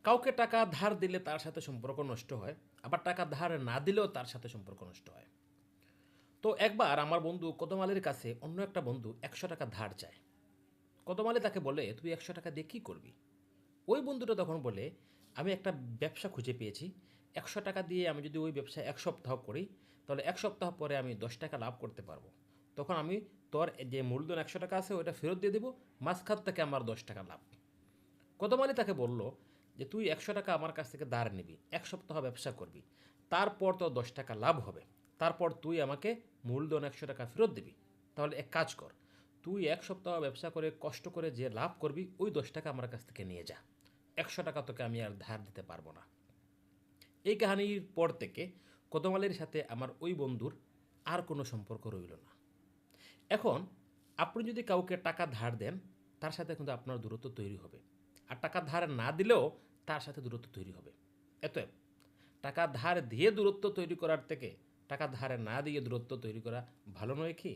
কাউকে টাকা ধার দিলে তার সাথে সম্পর্ক নষ্ট হয়, আবার টাকা ধার না দিলেও তার সাথে সম্পর্ক নষ্ট হয়। তো একবার আমার বন্ধু কদম আলীর কাছে অন্য একটা বন্ধু 100 টাকা ধার চায়। কদম আলী তাকে বলে, তুই 100 টাকা দিয়ে কী করবি? ওই বন্ধুটা তখন বলে, আমি একটা ব্যবসা খুঁজে পেয়েছি। 100 টাকা দিয়ে আমি যদি ওই ব্যবসা 1 সপ্তাহ করি, তাহলে 1 সপ্তাহ পরে আমি 10 টাকা লাভ করতে পারবো। তখন আমি তোর যে মূলধন 100 টাকা আছে ওইটা ফেরত দিয়ে দেবো, মাঝখান থেকে আমার 10 টাকা লাভ। কদম আলী তাকে বলল যে তুই 100 টাকা আমার কাছ থেকে ধার নিবি, 1 সপ্তাহ ব্যবসা করবি, তারপর তোর 10 টাকা লাভ হবে, তারপর তুই আমাকে মূলধন 100 টাকা ফেরত দিবি। তাহলে এক কাজ কর, তুই 1 সপ্তাহ ব্যবসা করে কষ্ট করে যে লাভ করবি ওই 10 টাকা আমার কাছ থেকে নিয়ে যা, 100 টাকা তোকে আমি আর ধার দিতে পারবো না। এই কাহিনীর পর থেকে কদম আলীর সাথে আমার ওই বন্ধুর আর কোনো সম্পর্ক রইল না। এখন আপনি যদি কাউকে টাকা ধার দেন, তার সাথে কিন্তু আপনার দূরত্ব তৈরি হবে। আর টাকা ধার না দিলেও তার সাথে দূরত্ব তৈরি হবে। অতএব টাকা ধার দিয়ে দূরত্ব তৈরি করার থেকে টাকা ধার না দিয়ে দূরত্ব তৈরি করা ভালো নয় কি?